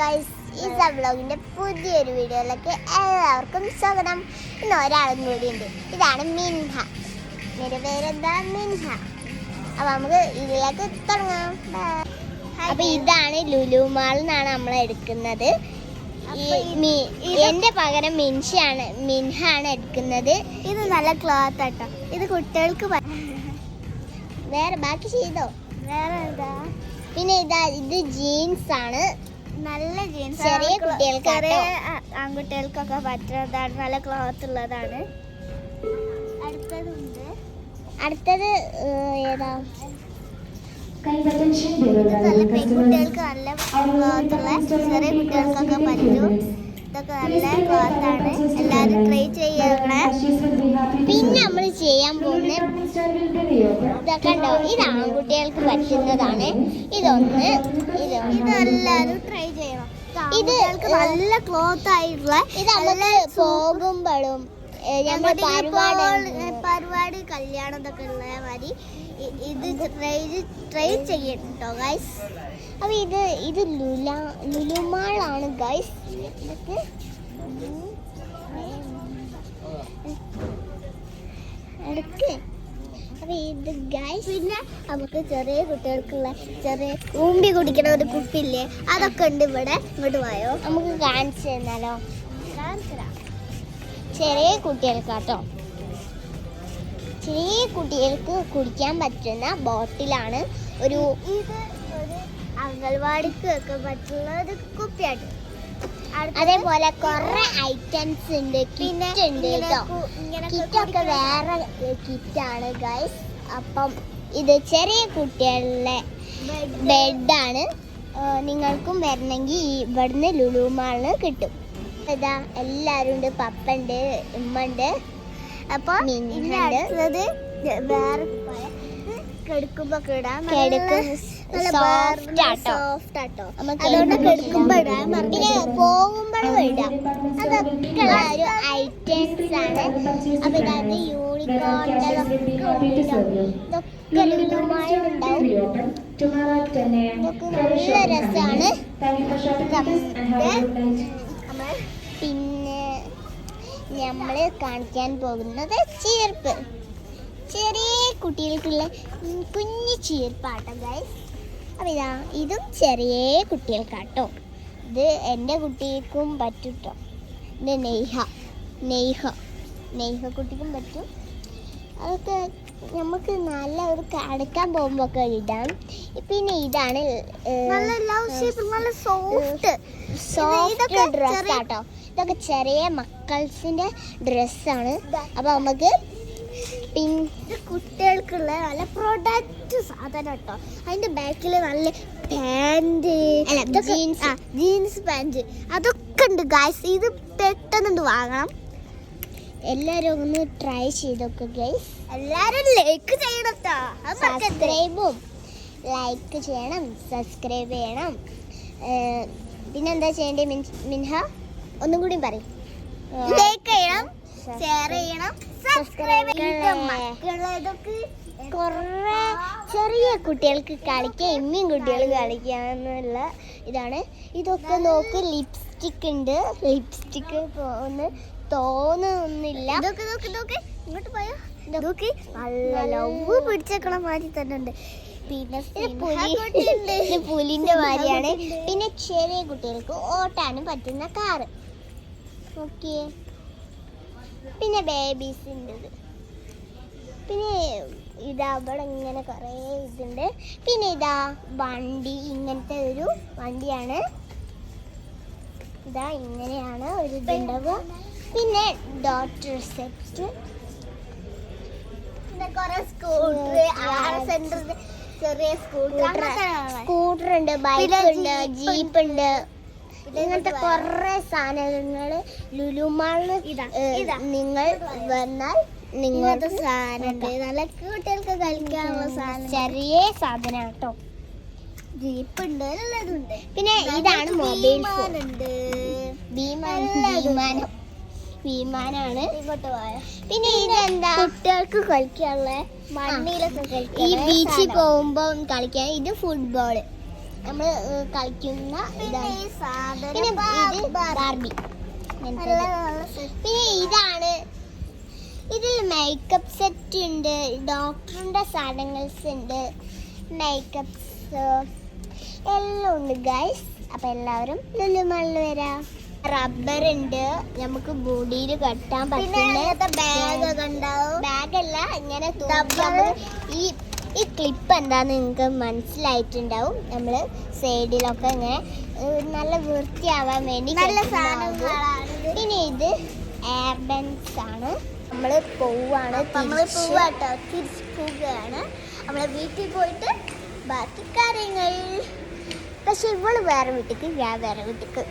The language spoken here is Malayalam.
ഗൈസ്, ഈസ വ്ലോഗിന്റെ പുതിയൊരു വീഡിയോയിലേക്ക് എല്ലാവർക്കും സ്വാഗതം. ഇന്ന് ഒരാളും കൂടിയുണ്ട്. ഇതാണ് മിൻഹ. എൻ്റെ പേരെന്താ? മിൻഹ. അപ്പൊ നമുക്ക് ഇതിലേക്ക് തുടങ്ങാം. അപ്പൊ ഇതാണ് ലുലു മാളിൽ നിന്നാണ് നമ്മൾ എടുക്കുന്നത്. എന്റെ പകരം മിൻഹാണ് എടുക്കുന്നത്. ഇത് നല്ല ക്ലോത്ത് ആട്ടോ. ഇത് കുട്ടികൾക്ക് വേറെ ബാക്കി ചെയ്തോ? വേറെ എന്താ? പിന്നെ ഇത് ജീൻസ് ആണ്. നല്ല ജീൻസ്, ചെറിയ കുട്ടികൾക്ക്, ആൺകുട്ടികൾക്കൊക്കെ പറ്റുന്നതാണ്. നല്ല ക്ലോത്ത് ഉള്ളതാണ്. അടുത്തത് ഏതാ? നല്ല പെൺകുട്ടികൾക്ക് നല്ല ക്ലോത്ത് ഉള്ള, ചെറിയ കുട്ടികൾക്കൊക്കെ പറ്റും. ഇതൊക്കെ നല്ല ക്ലോത്ത് ആണ്. എല്ലാവരും ട്രൈ ചെയ്യണേ. പിന്നെ നമ്മൾ ചെയ്യാൻ പോകുന്ന ഇതൊക്കെ ഉണ്ടോ? ഇത് ആൺകുട്ടികൾക്ക് പറ്റുന്നതാണ്. ഇതെല്ലാരും ട്രൈ ചെയ്യണം. ഇത് നല്ല ക്ലോത്ത് ആയിട്ടുള്ള, ഇത് നമുക്ക് പോകുമ്പോഴും പരിപാടി കല്യാണം ഇതൊക്കെ ഉള്ള മാതിരി ഇത് ട്രൈ ചെയ്യണം കേട്ടോ ഗൈസ്. അപ്പൊ ഇത് ലുലുമാളാണ് ഗൈസ്. ഇതൊക്കെ അപ്പൊ ഇത് ഗൈസ്. പിന്നെ നമുക്ക് ചെറിയ കുട്ടികൾക്കുള്ള ചെറിയ ഊമ്പി കുടിക്കണ ഒരു കുപ്പില്ലേ, അതൊക്കെ ഉണ്ട് ഇവിടെ. ഇങ്ങോട്ട് പോയോ, നമുക്ക് കാണിച്ചു തന്നാലോ? ചെറിയ കുട്ടികൾക്കാട്ടോ. ചെറിയ കുട്ടികൾക്ക് കുടിക്കാൻ പറ്റുന്ന ബോട്ടിലാണ്. ഇത് ഒരു അംഗൻവാടിക്ക് ഒക്കെ പറ്റുള്ള ഒരു കുപ്പിയാണ്. അതേപോലെ കുറെ ഐറ്റംസ് ഉണ്ട്. കിറ്റ് ഉണ്ട് കേട്ടോ. കിറ്റൊക്കെ വേറെ കിറ്റാണ് ഗൈസ്. അപ്പം ഇത് ചെറിയ കുട്ടികളുടെ ബെഡാണ്. നിങ്ങൾക്കും വരണമെങ്കിൽ ഇവിടുന്ന് ലുലു മാളിന് കിട്ടും. ഇതാ എല്ലാവരും ഉണ്ട്. പപ്പ ഉണ്ട്, ഉമ്മ ഉണ്ട്. അപ്പൊ അടുത്തത് വേറെ കെടുക്കുമ്പോ ഇടാൻ സോഫ്റ്റ് ആട്ടോ. അതുകൊണ്ട് കെടുക്കുമ്പോ ഇടാൻ. പിന്നെ പോകുമ്പോഴും ഇടാം. അതൊക്കെ ഒരു ഐറ്റംസ് ആണ്. അപ്പൊ ഇതാണ് യൂണിക്കോൺ. ഇതൊക്കെ ലുലുമാളുണ്ടാവും. ഇതൊക്കെ നല്ല രസമാണ്. പിന്നെ നമ്മള് കാണിക്കാൻ പോകുന്നത് ചീർപ്പ്. ചെറിയ കുട്ടികൾക്കുള്ള കുഞ്ഞു ചീർപ്പാട്ടോ ഗൈസ്. അപ്പം ഇതും ചെറിയ കുട്ടികൾക്കാട്ടോ. ഇത് എൻ്റെ കുട്ടിക്കും പറ്റും കേട്ടോ. ഇത് നെയ്ഹ കുട്ടിക്കും പറ്റും. അതൊക്കെ നമുക്ക് നല്ല ഒരു കടക്കാൻ പോകുമ്പോൾ ഒക്കെ ഇടാം. പിന്നെ ഇതാണ് സോഫ്റ്റ് ഡ്രസ്സാട്ടോ. ഇതൊക്കെ ചെറിയ മക്കൾസിൻ്റെ ഡ്രസ്സാണ്. അപ്പം നമുക്ക് പിന്നെ കുട്ടികൾക്കുള്ള നല്ല പ്രൊഡക്റ്റ് സാധനം കേട്ടോ. അതിന്റെ ബാക്കിൽ നല്ല പാൻറ്, ജീൻസ് പാൻറ് അതൊക്കെ ഉണ്ട് ഗൈസ്. ഇത് പെട്ടെന്ന് വാങ്ങണം. എല്ലാവരും ഒന്ന് ട്രൈ ചെയ്തൊക്കെ ഗൈസ്. എല്ലാവരും ലൈക്ക് ചെയ്യണം കേട്ടോ. ലൈക്ക് ചെയ്യണം, സബ്സ്ക്രൈബ് ചെയ്യണം. പിന്നെന്താ ചെയ്യേണ്ടത് മിൻഹ? ഒന്നും കൂടി പറയും. ലൈക്ക് ചെയ്യണം, ഷെയർ ചെയ്യണം, സബ്സ്ക്രൈബ് ചെയ്യണം. കുറേ ചെറിയ കുട്ടികൾക്ക് കളിക്കാൻ, ഇമ്മിയും കുട്ടികൾ കളിക്കാന്നുള്ള ഇതാണ്. ഇതൊക്കെ നോക്ക്, ലിപ്സ്റ്റിക് ഉണ്ട്. ലിപ്സ്റ്റിക് ഒന്ന് തോന്നുന്നില്ല. ഇങ്ങോട്ട് പോയോ, ഇതൊക്കെ നല്ല ലവ് പിടിച്ചേക്കണ മാതിരി തന്നെ ഉണ്ട്. പിന്നെ പുലിന്റെ മാതിരിയാണ്. പിന്നെ ചെറിയ കുട്ടികൾക്ക് ഓട്ടാനും പറ്റുന്ന കാറ്. ഓക്കെ. പിന്നെ ബേബീസിൻ്റെ. പിന്നെ ഇതാ അവിടെ ഇങ്ങനെ കുറേ ഇതുണ്ട്. പിന്നെ ഇതാ വണ്ടി, ഇങ്ങനത്തെ ഒരു വണ്ടിയാണ്. ഇതാ ഇങ്ങനെയാണ് ഒരു ഇതുണ്ടാവുക. പിന്നെ ഡോക്ടർ സെറ്റ്, സ്കൂട്ടർ ഉണ്ട്, ബൈക്ക് ഉണ്ട്, ജീപ്പ് ഉണ്ട്. ഇങ്ങനത്തെ കുറേ സാധനങ്ങൾ ലുലുമാളിൽ നിങ്ങൾ വന്നാൽ നിങ്ങൾക്ക് സാധനം നല്ല കുട്ടികൾക്ക് കളിക്കാനുള്ള സാധനം, ചെറിയ സാധനം കേട്ടോ. ജീപ്പ് ഉണ്ട്, എല്ലാതുണ്ട്. പിന്നെ ഇതാണ് മൊബൈൽ ഫോൺ. വിമാനാണ്. പിന്നെ ഇതെന്താ? കുട്ടികൾക്ക് കളിക്കാനുള്ള മണ്ണിലൊക്കെ ഈ ബീച്ചിൽ പോകുമ്പോൾ കളിക്കാൻ. ഇത് ഫുട്ബോള്. നമ്മൾ കളിക്കുന്ന ഇതാണ്. ഈ സാധനം പിന്നെ ഇത് ബാർബി. പിന്നെ ഇതാണ്, ഇതിൽ മേക്കപ്പ് സെറ്റ് ഉണ്ട്, ഡോക്ടറിന്റെ സാധനങ്ങൾസ് ഉണ്ട്, മേക്കപ്സ് എല്ലാം ഉണ്ട് ഗൈസ്. അപ്പൊ എല്ലാവരും ലുലു മാളിൽ വരാം. റബ്ബർ ഉണ്ട്, നമുക്ക് ബോഡിയിൽ കെട്ടാൻ പറ്റുന്ന ബാഗൊക്കെ ഉണ്ടാവും. ബാഗല്ല, ഇങ്ങനെ ഈ ക്ലിപ്പ് എന്താന്ന് നിങ്ങൾക്ക് മനസ്സിലായിട്ടുണ്ടാവും. നമ്മൾ സൈഡിലൊക്കെ ഇങ്ങനെ നല്ല വൃത്തിയാവാൻ വേണ്ടി നല്ല കെട്ടുന്നതാവും. സാധനങ്ങളാണ്. പിന്നെ ഇത് എയർ ബെൻസ് ആണ്. നമ്മൾ പോവാണ്, നമ്മൾ പോവാട്ടോ, തിരിച്ച് പോവുകയാണ്. നമ്മളെ വീട്ടിൽ പോയിട്ട് ബാക്കി കാര്യങ്ങൾ. പക്ഷെ ഇവള് വേറെ വീട്ടിക്ക്, ഞാൻ വേറെ വീട്ടിക്ക്.